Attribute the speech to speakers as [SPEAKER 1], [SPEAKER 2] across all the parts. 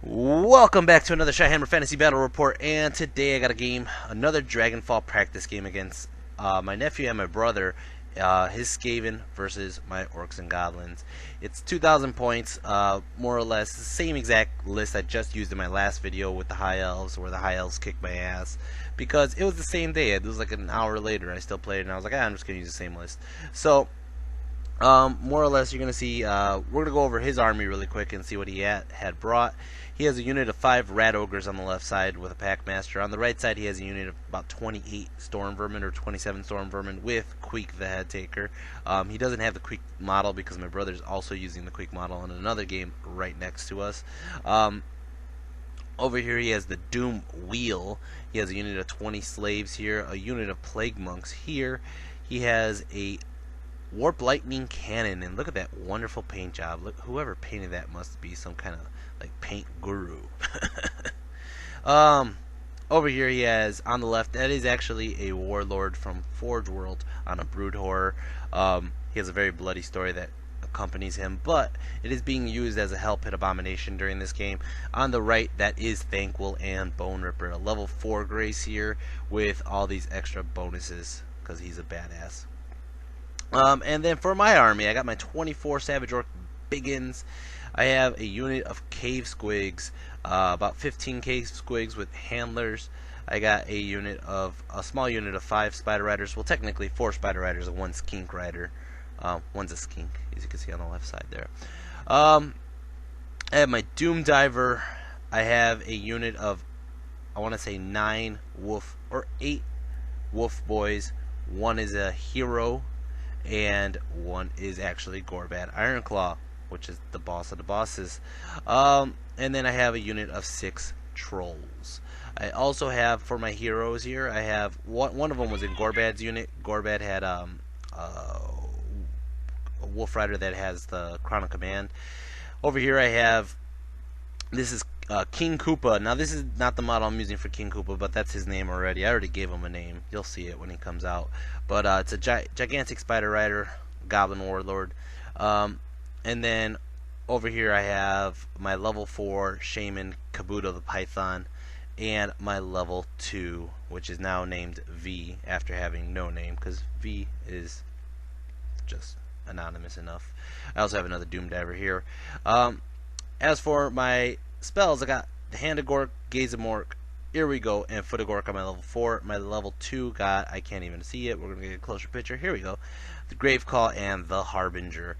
[SPEAKER 1] Welcome back to another Shyhammer Fantasy Battle Report, and today I got a game, another Dragonfall practice game against my nephew and my brother, his Skaven versus my Orcs and Goblins. It's 2,000 points, more or less, the same exact list I just used in my last video with the High Elves, where the High Elves kicked my ass, because it was the same day. It was like an hour later, I still played, and I was like, I'm just going to use the same list. So, more or less, you're going to see, we're going to go over his army really quick and see what he had brought. He has a unit of 5 Rat Ogres on the left side with a Packmaster. On the right side, he has a unit of about 28 Storm Vermin or 27 Storm Vermin with Queek the Head Taker. He doesn't have the Queek model because my brother's also using the Queek model in another game right next to us. Over here, he has the Doom Wheel. He has a unit of 20 Slaves here, a unit of Plague Monks here. He has a Warp Lightning Cannon, and look at that wonderful paint job. Look, whoever painted that must be some kind of like paint guru. Over here he has on the left, that is actually a warlord from Forge World on a Brood Horror. He has a very bloody story that accompanies him, but it is being used as a Hell Pit Abomination during this game. On the right, that is Thanquil and Bone Ripper, a level 4 Grace here with all these extra bonuses because he's a badass. And then for my army, I got my 24 Savage Orc Biggins. I have a unit of Cave Squigs, about 15 Cave Squigs with Handlers. I got a small unit of 5 Spider Riders. Well, technically 4 Spider Riders and 1 Skink Rider. One's a skink, as you can see on the left side there. I have my Doom Diver. I have a unit of, I want to say 9 Wolf, or 8 Wolf Boys. One is a hero, and one is actually Gorbad Ironclaw, which is the boss of the bosses. And then I have a unit of 6 Trolls. I also have, for my heroes here, I have, one of them was in Gorbad's unit. Gorbad had a Wolf Rider that has the Crown of Command. Over here I have, this is King Koopa. Now this is not the model I'm using for King Koopa, but that's his name already. I already gave him a name. You'll see it when he comes out. But it's a gigantic Spider Rider, Goblin Warlord. And then over here I have my level 4 Shaman Kabuto the Python, and my level 2, which is now named V after having no name, because V is just anonymous enough. I also have another Doom Diver here. As for my spells, I got the Hand of Gork, Gaze of Mork, Here We Go, and Foot of Gork on my level 4. My level 2 got, I can't even see it, we're going to get a closer picture. Here we go. The Grave Call and the Harbinger.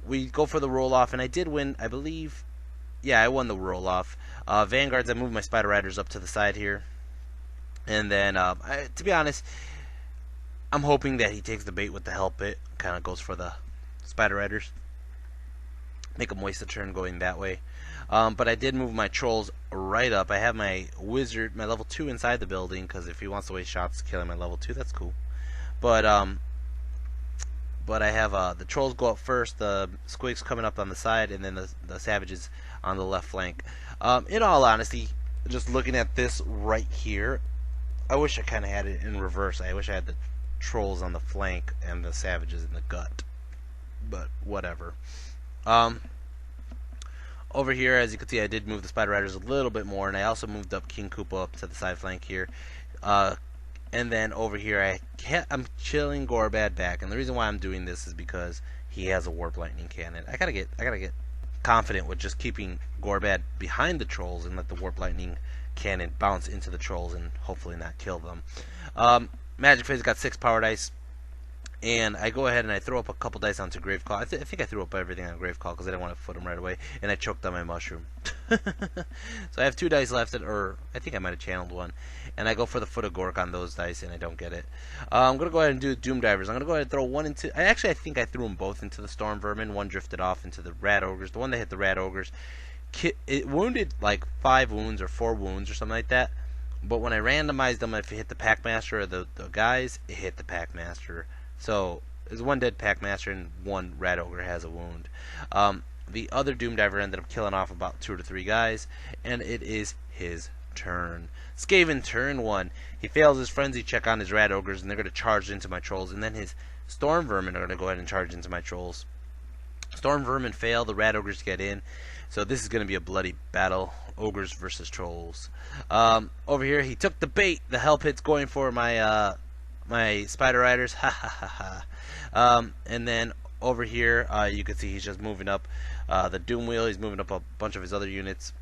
[SPEAKER 1] We go for the roll-off, and I did win, I believe. Yeah, I won the roll-off. Vanguards, I moved my Spider Riders up to the side here. And then, to be honest, I'm hoping that he takes the bait with the Hell Pit. Kind of goes for the Spider Riders. Make him waste a turn going that way. But I did move my Trolls right up. I have my Wizard, my level 2 inside the building, because if he wants to waste shots killing my level 2, that's cool. But I have the Trolls go up first, the Squigs coming up on the side, and then the Savages on the left flank. In all honesty, just looking at this right here, I wish I kind of had it in reverse. I wish I had the Trolls on the flank and the Savages in the gut. But whatever. Over here, as you can see, I did move the Spider Riders a little bit more, and I also moved up King Koopa up to the side flank here. And then over here, I'm chilling Gorbad back, and the reason why I'm doing this is because he has a Warp Lightning Cannon. I gotta get confident with just keeping Gorbad behind the Trolls and let the Warp Lightning Cannon bounce into the Trolls and hopefully not kill them. Magic Phase got 6 power dice, and I go ahead and I throw up a couple dice onto Graveclaw. I think I threw up everything on Graveclaw because I didn't want to foot him right away, and I choked on my mushroom. So I have 2 dice left, or I think I might have channeled one, and I go for the Foot of Gork on those dice, and I don't get it. I'm going to go ahead and do Doom Divers. I'm going to go ahead and throw one into, I think I threw them both into the Storm Vermin. One drifted off into the Rat Ogres. The one that hit the Rat Ogres, it wounded like 5 wounds or 4 wounds or something like that. But when I randomized them, if it hit the Packmaster or the guys, it hit the Packmaster. So there's 1 dead Packmaster and 1 Rat Ogre has a wound. The other Doom Diver ended up killing off about 2 to 3 guys, and it is his turn. Skaven turn 1. He fails his frenzy check on his Rat Ogres, and they're going to charge into my Trolls, and then his Storm Vermin are going to go ahead and charge into my Trolls. Storm Vermin fail, the Rat Ogres get in. So this is going to be a bloody battle. Ogres versus trolls. Over here, he took the bait. The hell pit's going for my my spider riders. Ha ha ha ha. And then over here, you can see he's just moving up the doom wheel. He's moving up a bunch of his other units,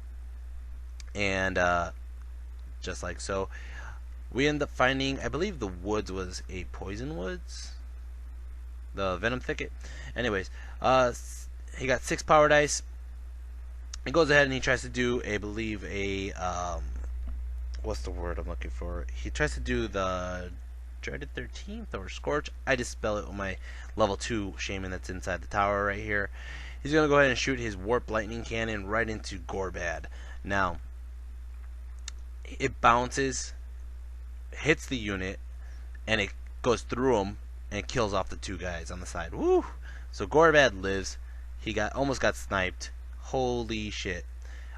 [SPEAKER 1] and just like so, we end up finding, I believe the woods was a poison woods, the venom thicket. Anyways, he got 6 power dice. He goes ahead and he tries to do, I believe, a what's the word I'm looking for? He tries to do the Dreaded 13th or Scorch. I dispel it with my level 2 shaman that's inside the tower right here. He's gonna go ahead and shoot his warp lightning cannon right into Gorbad. Now, it bounces, hits the unit, and it goes through him and kills off the 2 guys on the side. Woo! So Gorbad lives. He almost got sniped. Holy shit.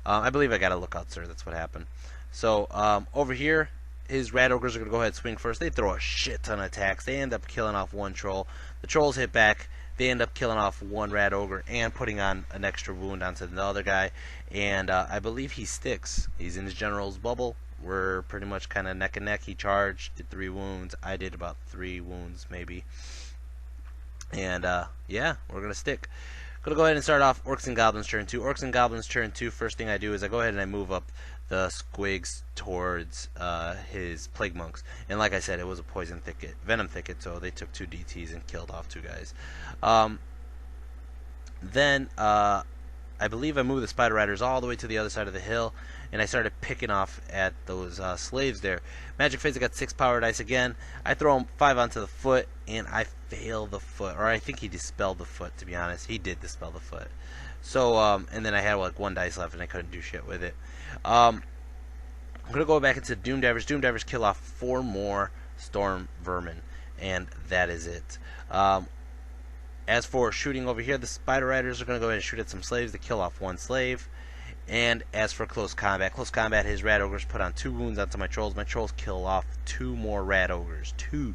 [SPEAKER 1] I believe I got a lookout, sir. That's what happened. So, over here, his rat ogres are going to go ahead and swing first. They throw a shit ton of attacks. They end up killing off 1 troll. The trolls hit back. They end up killing off 1 rat ogre and putting on an extra wound onto the other guy. And I believe he sticks. He's in his general's bubble. We're pretty much kind of neck and neck. He charged, did 3 wounds. I did about 3 wounds, maybe. And, yeah, we're going to stick. Gonna go ahead and start off Orcs and Goblins turn 2. Orcs and Goblins turn 2. First thing I do is I go ahead and I move up the squigs towards his plague monks. And like I said, it was a poison thicket, venom thicket, so they took 2 DTs and killed off 2 guys. Then I believe I moved the spider riders all the way to the other side of the hill, and I started picking off at those slaves there. Magic Phase, I got 6 power dice again. I throw him 5 onto the foot, and I fail the foot. Or I think he dispelled the foot, to be honest. He did dispel the foot. So, and then I had like 1 dice left, and I couldn't do shit with it. I'm going to go back into Doom Divers. Doom Divers kill off 4 more Storm Vermin, and that is it. As for shooting over here, the Spider Riders are going to go ahead and shoot at some slaves to kill off 1 slave. And as for close combat, his rat ogres put on 2 wounds onto my trolls. My trolls kill off 2 more rat ogres. 2.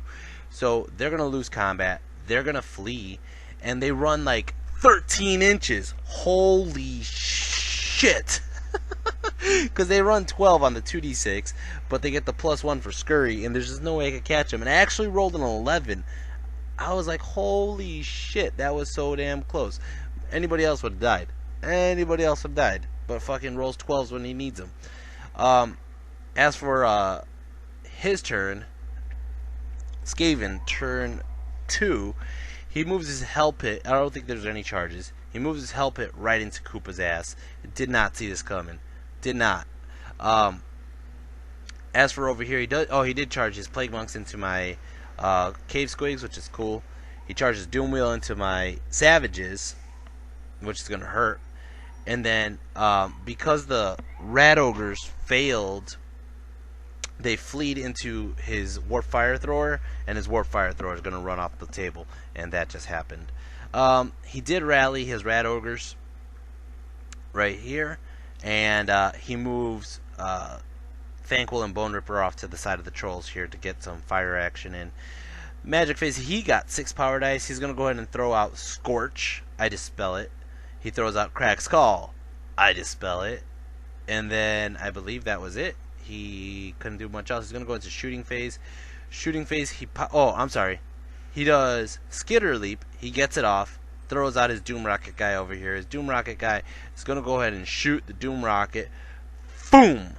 [SPEAKER 1] So they're going to lose combat. They're going to flee. And they run like 13 inches. Holy shit. Because they run 12 on the 2d6. But they get the +1 for scurry. And there's just no way I could catch them. And I actually rolled an 11. I was like, holy shit, that was so damn close. Anybody else would have died. Anybody else would have died. But fucking rolls 12s when he needs them. As for his turn, Skaven, turn 2, he moves his hell pit. I don't think there's any charges. He moves his hell pit right into Koopa's ass. Did not see this coming. Did not. As for over here, he did charge his plague monks into my cave squigs, which is cool. He charges Doom Wheel into my savages, which is gonna hurt. And then because the rat ogres failed, they fleed into his warp fire thrower, and his warp fire thrower is gonna run off the table, and that just happened. He did rally his rat ogres right here, and he moves Thankful and Bone Ripper off to the side of the trolls here to get some fire action in. Magic Phase, he got 6 power dice. He's going to go ahead and throw out Scorch. I dispel it. He throws out Crack Skull. I dispel it. And then I believe that was it. He couldn't do much else. He's going to go into Shooting Phase. Shooting Phase, I'm sorry. He does Skitter Leap. He gets it off. Throws out his Doom Rocket guy over here. His Doom Rocket guy is going to go ahead and shoot the Doom Rocket. Boom!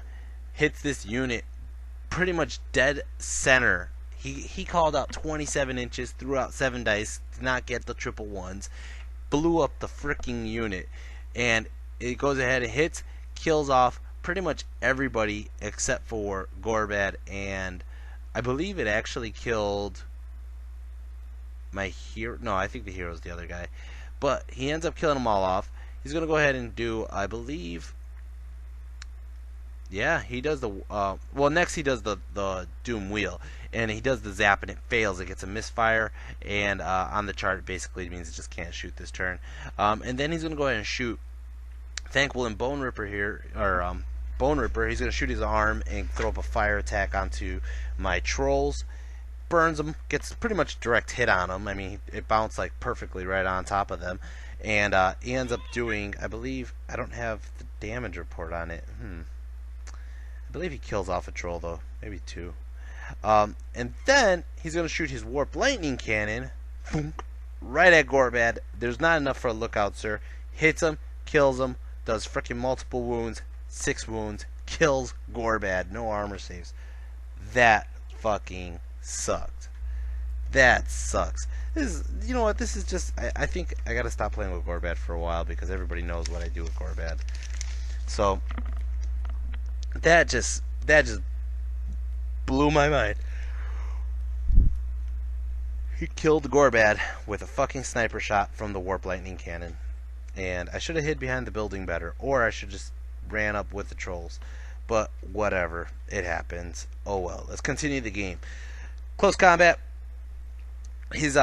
[SPEAKER 1] Hits this unit pretty much dead center. He called out 27 inches, threw out 7 dice, did not get the triple ones, blew up the freaking unit, and it goes ahead and hits, kills off pretty much everybody except for Gorbad, and I believe it actually killed my hero. No, I think the hero's the other guy, but he ends up killing them all off. He's going to go ahead and do, I believe, yeah, he does the, well, next he does the Doom Wheel, and he does the zap, and it fails. It gets a misfire, and on the chart, it basically means it just can't shoot this turn. And then he's going to go ahead and shoot Thankful and Bone Ripper here, or Bone Ripper. He's going to shoot his arm and throw up a fire attack onto my trolls. Burns them, gets pretty much direct hit on them. I mean, it bounced like perfectly right on top of them. And he ends up doing, I believe, I don't have the damage report on it. I believe he kills off a troll though, maybe 2. And then he's gonna shoot his warp lightning cannon right at Gorbad. There's not enough for a lookout, sir. Hits him, kills him, does freaking multiple wounds, 6 wounds, kills Gorbad, no armor saves. That fucking sucked. That sucks. This is, you know what? This is just. I think I gotta stop playing with Gorbad for a while because everybody knows what I do with Gorbad. So that just blew my mind. He killed Gorbad with a fucking sniper shot from the warp lightning cannon, and I should have hid behind the building better, or I should just ran up with the trolls. But whatever, it happens. Oh well. Let's continue the game. Close combat. His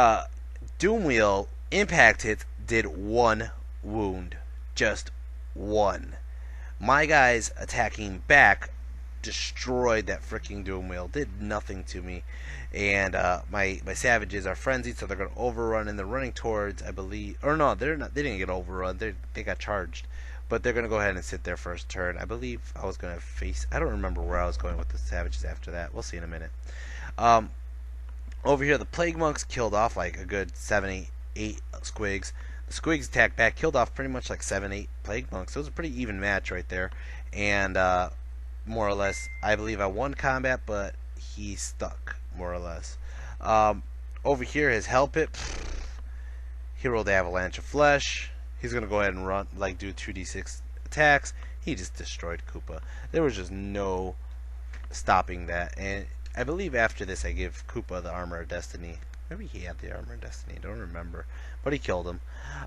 [SPEAKER 1] Doom Wheel impact hits did 1 wound. Just 1. My guys attacking back destroyed that freaking Doom Wheel. Did nothing to me. And my savages are frenzied, so they're going to overrun, and they're running towards, I believe, or no, they're not. They didn't get overrun. They got charged. But they're going to go ahead and sit their first turn. I believe I was going to face... I don't remember where I was going with the savages after that. We'll see in a minute. Over here, the Plague Monks killed off like a good 7, 8 squigs. The squigs attacked back, killed off pretty much like 7, 8 Plague Monks. So it was a pretty even match right there. And more or less, I believe I won combat, but he stuck, more or less. Over here, his Hell Pit. He rolled the Avalanche of Flesh. He's going to go ahead and run, like, do 2d6 attacks. He just destroyed Koopa. There was just no stopping that. And I believe after this I give Koopa the Armor of Destiny. Maybe he had the Armor of Destiny. I don't remember. But he killed him.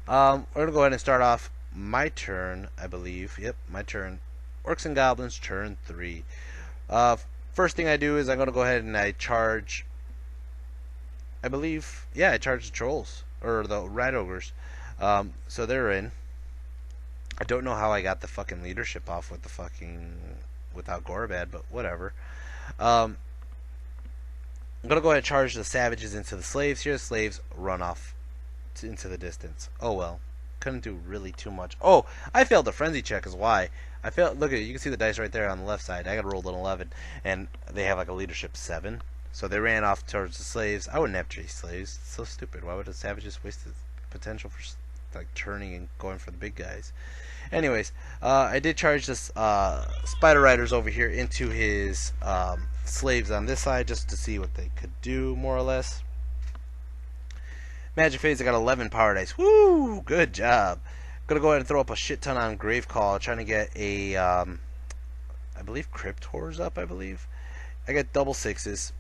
[SPEAKER 1] We're going to go ahead and start off my turn, I believe. Yep, my turn. Orcs and Goblins, turn 3. First thing I do is I'm going to go ahead and I charge... I believe... Yeah, I charge the Trolls. Or the Rat Ogres. So they're in. I don't know how I got the fucking leadership off with the fucking... without Gorbad, but whatever. I'm gonna go ahead and charge the savages into the slaves. Here the slaves run off into the distance. Oh well. Couldn't do really too much. Oh, I failed the frenzy check is why. I failed. Look at it. You can see the dice right there on the left side. I got rolled an 11, and they have like a leadership 7. So they ran off towards the slaves. I wouldn't have chased slaves. It's so stupid. Why would the savages waste the potential for like turning and going for the big guys? Anyways, I did charge this spider riders over here into his slaves on this side just to see what they could do, more or less. Magic phase, I got 11 power dice. Woo! Good job. Gonna go ahead and throw up a shit ton on Grave Call, trying to get a I believe Crypt Horrors up. I believe I got double 6s.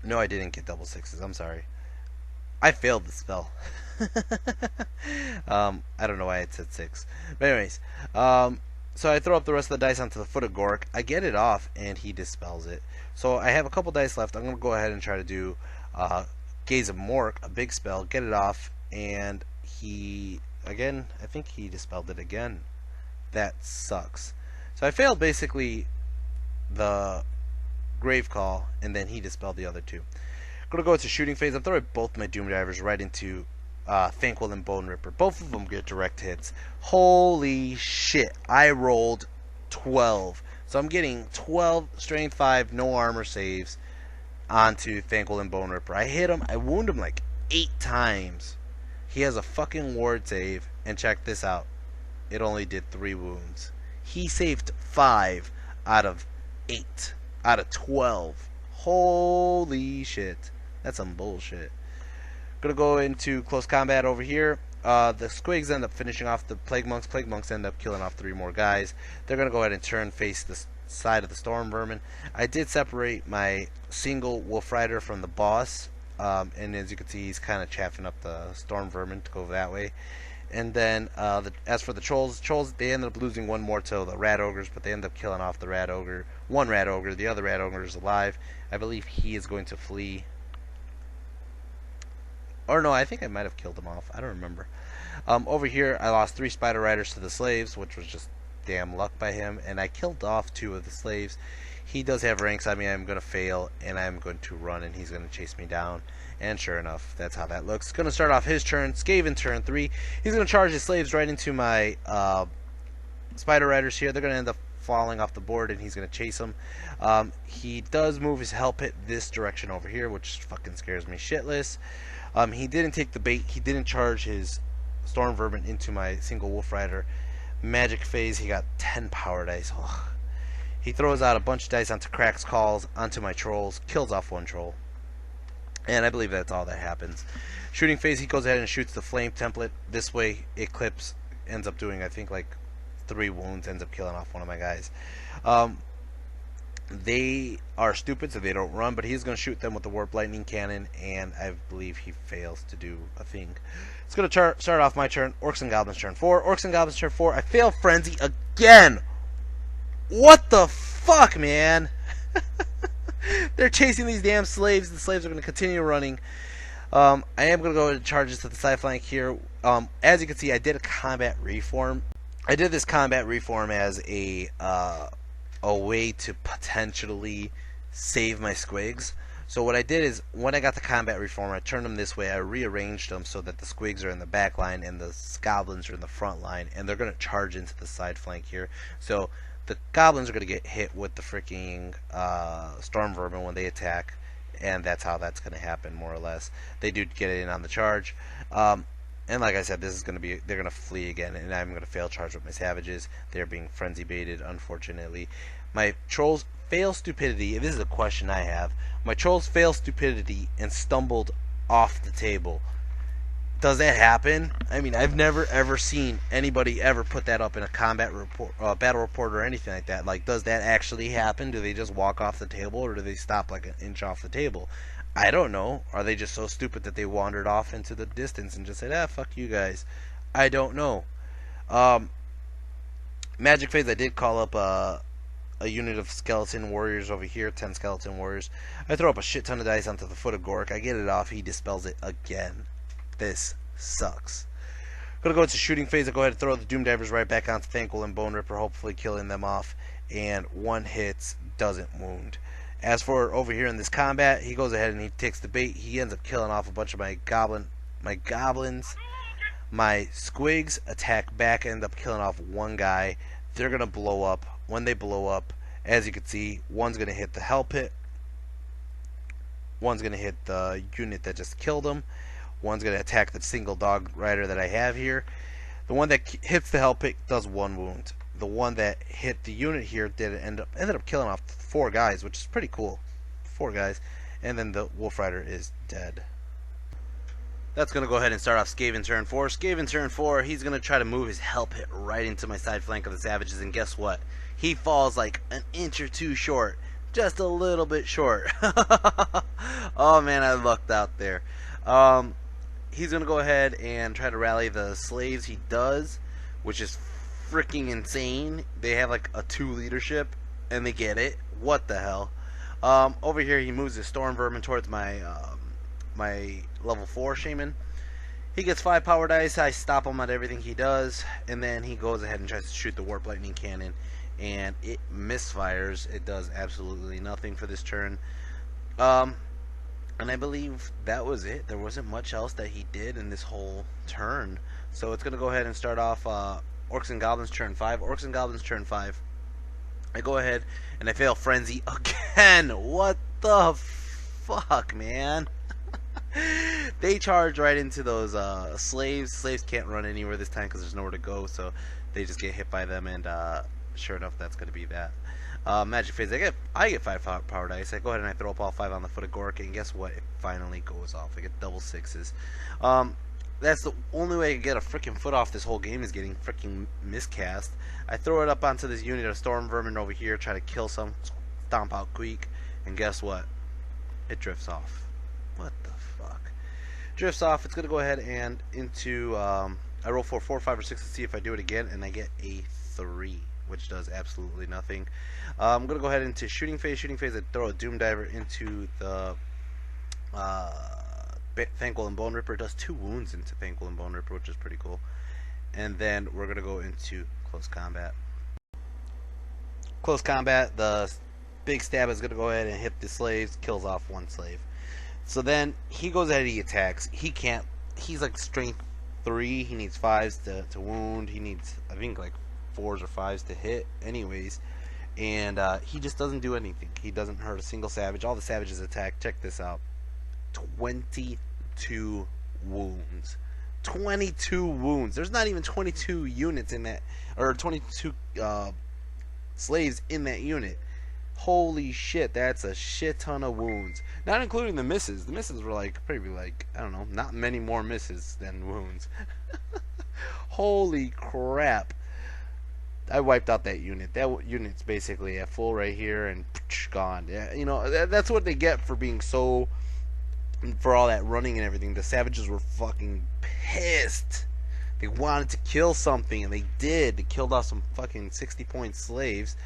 [SPEAKER 1] No, I didn't get double 6s. I'm sorry. I failed the spell. I don't know why it said 6. But anyways, so I throw up the rest of the dice onto the foot of Gork. I get it off, and he dispels it. So I have a couple dice left. I'm going to go ahead and try to do Gaze of Mork, a big spell, get it off, and he, again, I think he dispelled it again. That sucks. So I failed basically the Grave Call, and then he dispelled the other 2. I'm going to go into shooting phase. I'm throwing both my Doom Divers right into Thankful and Bone Ripper. Both of them get direct hits. Holy shit. I rolled 12. So I'm getting 12 strength 5, no armor saves onto Thankful and Bone Ripper. I hit him. I wound him like 8 times. He has a fucking ward save. And check this out. It only did 3 wounds. He saved 5 out of 8. Out of 12. Holy shit. That's some bullshit. Gonna go into close combat over here. The Squigs end up finishing off the Plague Monks. Plague Monks end up killing off 3 more guys. They're gonna go ahead and turn face the side of the Storm Vermin. I did separate my single Wolf Rider from the boss. And as you can see, he's kind of chaffing up the Storm Vermin to go that way. And then, as for the Trolls, they ended up losing 1 more to the Rat Ogres, but they end up killing off the Rat Ogre. 1 Rat Ogre, the other Rat Ogre is alive. I believe he is going to flee. Or no, I think I might have killed him off. I don't remember. Over here, I lost 3 Spider Riders to the slaves, which was just damn luck by him. And I killed off 2 of the slaves. he does have ranks on me. I'm going to fail, and I'm going to run, and he's going to chase me down. And sure enough, that's how that looks. Going to start off his turn. Skaven turn 3. He's going to charge his slaves right into my spider riders here. They're going to end up falling off the board, and he's going to chase them. He does move his hell pit this direction over here, which fucking scares me shitless. He didn't take the bait. He didn't charge his storm vermin into my single wolf rider. Magic phase, he got 10 power dice. Ugh. He throws out a bunch of dice onto Crack's calls, onto my trolls, kills off one troll. And I believe that's all that happens. Shooting phase, he goes ahead and shoots the flame template. This way, Eclipse ends up doing, I think, like 3 wounds, ends up killing off one of my guys. They are stupid, so they don't run, but he's going to shoot them with the Warp Lightning Cannon, and I believe he fails to do a thing. It's going to start off my turn. Orcs and Goblins turn 4. Orcs and Goblins turn 4. I fail Frenzy again! What the fuck, man? They're chasing these damn slaves. The slaves are going to continue running. I am going to go and charge to the side flank here. As you can see, I did a combat reform. I did this combat reform as a way to potentially save my squigs. So what I did is, when I got the combat reform, I turned them this way. I rearranged them so that the squigs are in the back line and the goblins are in the front line, and they're going to charge into the side flank here. So the goblins are going to get hit with the freaking storm vermin when they attack, and that's how that's going to happen, more or less. They do get in on the charge. And like I said, this is going to be, they're going to flee again, and I'm going to fail charge with my savages. They're being frenzy baited, unfortunately. My trolls fail stupidity. This is a question I have. My trolls fail stupidity and stumbled off the table. Does that happen? I mean, I've never ever seen anybody ever put that up in a combat report, battle report, or anything like that. Like, does that actually happen? Do they just walk off the table, or do they stop like an inch off the table? I don't know. Are they just so stupid that they wandered off into the distance and just said, ah, fuck you guys? I don't know. Magic phase, I did call up a unit of skeleton warriors over here, 10 skeleton warriors. I throw up a shit ton of dice onto the foot of Gork. I get it off. He dispels it again. This sucks. Gonna go into shooting phase. I go ahead and throw the Doom Divers right back onto Thankful and Bone Ripper, hopefully killing them off. And one hits, doesn't wound. As for over here in this combat, he goes ahead and he takes the bait. He ends up killing off a bunch of my goblins. My squigs attack back, end up killing off one guy. They're gonna blow up. When they blow up, as you can see, one's gonna hit the hell pit. One's gonna hit the unit that just killed him. One's gonna attack the single dog rider that I have here. The one that hits the hell pit does 1 wound. The one that hit the unit here ended up killing off 4 guys, which is pretty cool. 4 guys, and then the wolf rider is dead. That's going to go ahead and start off Skaven turn 4. Skaven turn 4, he's going to try to move his hell pit right into my side flank of the savages, and guess what? He falls like an inch or 2 short. Just a little bit short. Oh man, I lucked out there. He's going to go ahead and try to rally the slaves. He does, which is freaking insane. They have like a 2 leadership, and they get it. What the hell? Over here, he moves his storm vermin towards my my level 4 shaman. He gets 5 power dice. I stop him at everything he does, and then he goes ahead and tries to shoot the warp lightning cannon, and it misfires. It does absolutely nothing for this turn. And I believe that was it. There wasn't much else that he did in this whole turn. So it's going to go ahead and start off Orcs and Goblins turn 5. Orcs and Goblins turn 5. I go ahead and I fail Frenzy again. What the fuck, man? They charge right into those slaves. Slaves can't run anywhere this time because there's nowhere to go, so they just get hit by them, and sure enough, that's going to be that. Magic phase, I get 5 power dice. I go ahead and I throw up all 5 on the foot of Gork, and guess what? It finally goes off. I get double 6s. That's the only way I can get a freaking foot off this whole game, is getting freaking miscast. I throw it up onto this unit of storm vermin over here, try to kill some, stomp out Queek, and guess what? It drifts off. What the fuck? Drifts off. It's going to go ahead and into, I roll for 4, 5, or 6 to see if I do it again, and I get a 3, which does absolutely nothing. I'm going to go ahead into shooting phase. Shooting phase, I throw a Doom Diver into the Thankful and Bone Ripper. It does 2 wounds into Thankful and Bone Ripper, which is pretty cool. And then we're going to go into close combat. Close combat, the Big stab is going to go ahead and hit the slaves, kills off one slave. So then he goes ahead and he attacks. He can't, he's like strength 3. He needs 5s to wound. He needs, I think, like 4s or 5s to hit anyways. And he just doesn't do anything. He doesn't hurt a single savage. All the savages attack. Check this out. 22 wounds. 22 wounds. There's not even 22 units in that, or 22 slaves in that unit. Holy shit, that's a shit ton of wounds. Not including the misses. The misses were like, probably like, I don't know, not many more misses than wounds. Holy crap. I wiped out that unit. That unit's basically at full right here and gone. Yeah, you know, that's what they get for being so, for all that running and everything. The savages were fucking pissed. They wanted to kill something, and they did. They killed off some fucking 60-point slaves.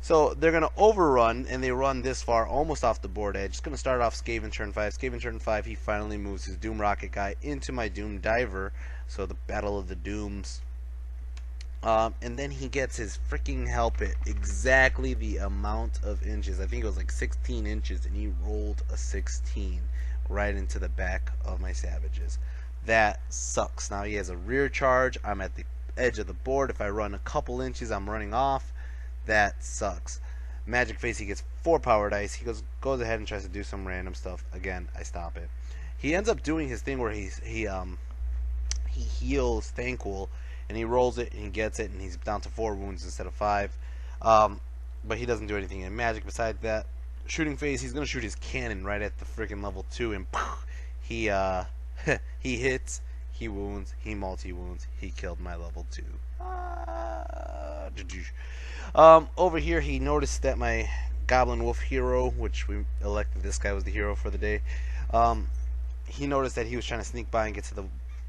[SPEAKER 1] So they're going to overrun, and they run this far, almost off the board edge. It's going to start off Skaven turn 5. Skaven turn 5, he finally moves his Doom Rocket guy into my Doom Diver. So the Battle of the Dooms. And then he gets his freaking Helpet, exactly the amount of inches. I think it was like 16 inches, and he rolled a 16 right into the back of my savages. That sucks. Now he has a rear charge. I'm at the edge of the board. If I run a couple inches, I'm running off. That sucks. Magic Face, he gets 4 power dice. He goes ahead and tries to do some random stuff. Again, I stop it. He ends up doing his thing where he heals Thankful, and he rolls it and he gets it, and he's down to 4 wounds instead of 5. But he doesn't do anything in magic besides that. Shooting Phase, he's gonna shoot his cannon right at the freaking level 2, and he he hits, he wounds, he multi-wounds, he killed my level 2. Over here, he noticed that my Goblin Wolf hero, which we elected this guy was the hero for the day, he noticed that he was trying to sneak by and get to the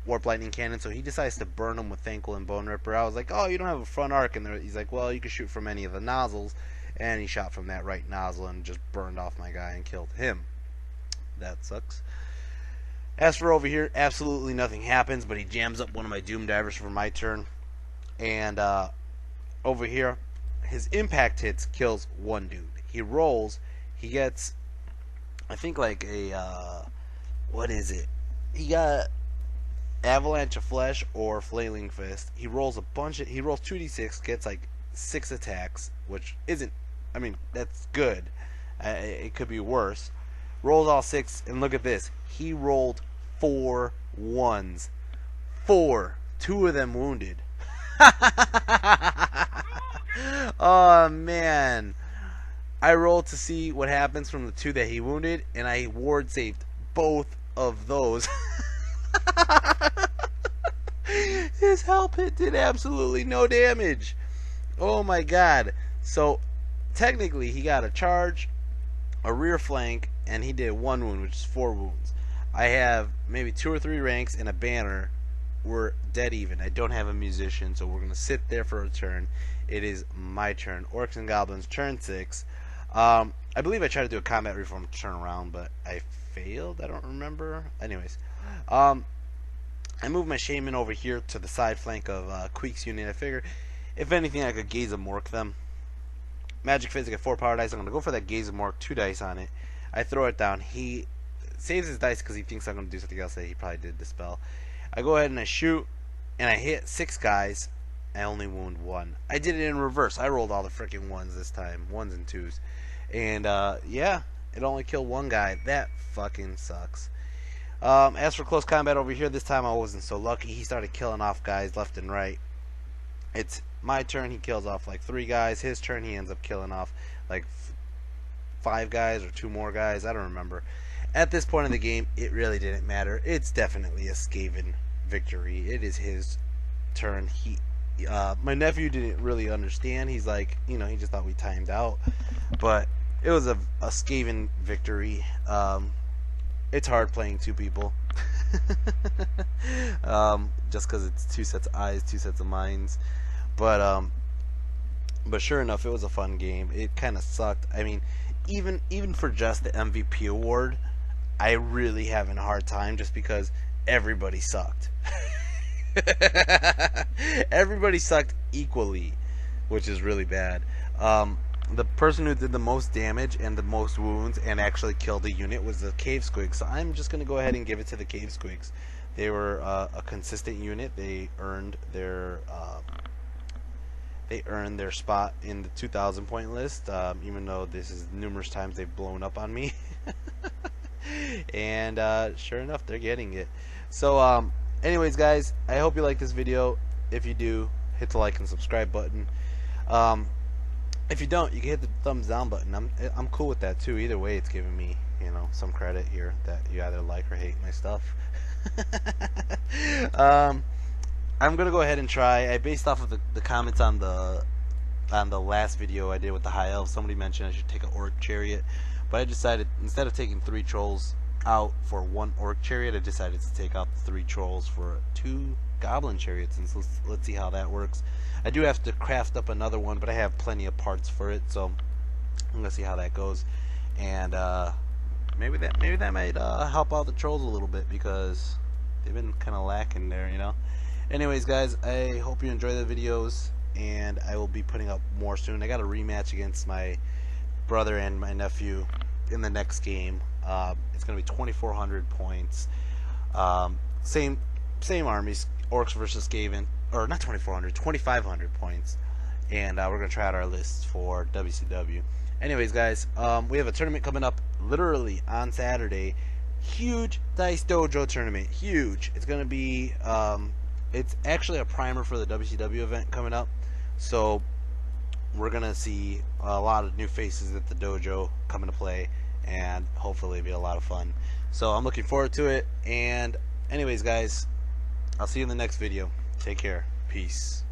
[SPEAKER 1] Warp Lightning Cannon, so he decides to burn him with Thankful and Bone Ripper. I was like, oh, you don't have a front arc, and he's like, well, you can shoot from any of the nozzles, and he shot from that right nozzle and just burned off my guy and killed him. That sucks. As for over here, absolutely nothing happens, but he jams up one of my Doom Divers for my turn, and over here, his impact hits kills one dude. He rolls, he gets, I think like a, what is it? He got Avalanche of Flesh or Flailing Fist. He rolls he rolls 2d6, gets like 6 attacks, which isn't, I mean, that's good. It could be worse. Rolls all 6, and look at this. He rolled 4 1s. 4. 2 of them wounded. Oh man, I rolled to see what happens from the 2 that he wounded, and I ward saved both of those. His Helpet did absolutely no damage. Oh my god. So technically he got a charge, a rear flank, and he did 1 wound, which is 4 wounds. I have maybe 2 or 3 ranks and a banner. We're dead even. I don't have a musician, so we're going to sit there for a turn. It is my turn. Orcs and Goblins, turn 6. I believe I tried to do a combat reform turn around, but I failed. I don't remember. Anyways, I moved my Shaman over here to the side flank of Queek's unit. I figured, if anything, I could Gaze of Mork them. Magic Phase, I get 4 power dice. I'm going to go for that Gaze of Mork, 2 dice on it. I throw it down. He saves his dice because he thinks I'm going to do something else that he probably did dispel. I go ahead and I shoot, and I hit 6 guys. I only wound 1. I did it in reverse. I rolled all the freaking 1s this time, 1s and 2s, and yeah, it only killed 1 guy. That fucking sucks. As for close combat over here, this time I wasn't so lucky. He started killing off guys left and right. It's my turn. He kills off like 3 guys. His turn, he ends up killing off like 5 guys or 2 more guys. I don't remember. At this point in the game, it really didn't matter. It's definitely a Skaven victory. It is his turn. My nephew didn't really understand. He's like, you know, he just thought we timed out. But it was a Skaven victory. It's hard playing 2 people. Just because it's 2 sets of eyes, 2 sets of minds. But sure enough, it was a fun game. It kind of sucked. I mean, even for just the MVP award, I really having a hard time just because everybody sucked. Everybody sucked equally, which is really bad. the person who did the most damage and the most wounds and actually killed the unit was the Cave Squigs. So I'm just going to go ahead and give it to the Cave Squigs. They were a consistent unit. They earned their spot in the 2,000 point list, even though this is numerous times they've blown up on me. And sure enough, they're getting it. So anyways, guys, I hope you like this video. If you do, hit the like and subscribe button. If you don't, you can hit the thumbs down button. I'm cool with that too. Either way, it's giving me, you know, some credit here that you either like or hate my stuff. I'm gonna go ahead and try. I based off of the comments on the last video I did with the high elves. Somebody mentioned I should take an orc chariot, but I decided instead of taking 3 trolls out for 1 orc chariot, I decided to take out the 3 trolls for 2 goblin chariots, and so let's see how that works. I do have to craft up another one, but I have plenty of parts for it, so I'm gonna see how that goes. And maybe that might help out the trolls a little bit, because they've been kind of lacking there, you know. Anyways, guys, I hope you enjoy the videos, and I will be putting up more soon. I got a rematch against my brother and my nephew in the next game. It's gonna be 2,400 points. Same armies, Orcs versus Skaven, or not 2,400, 2,500 points, and we're gonna try out our lists for WCW. Anyways, guys, we have a tournament coming up literally on Saturday. Huge Dice Dojo tournament, huge. It's gonna be it's actually a primer for the WCW event coming up, so we're gonna see a lot of new faces at the dojo come into play, and hopefully it'll be a lot of fun. So I'm looking forward to it. And anyways, guys, I'll see you in the next video. Take care. Peace.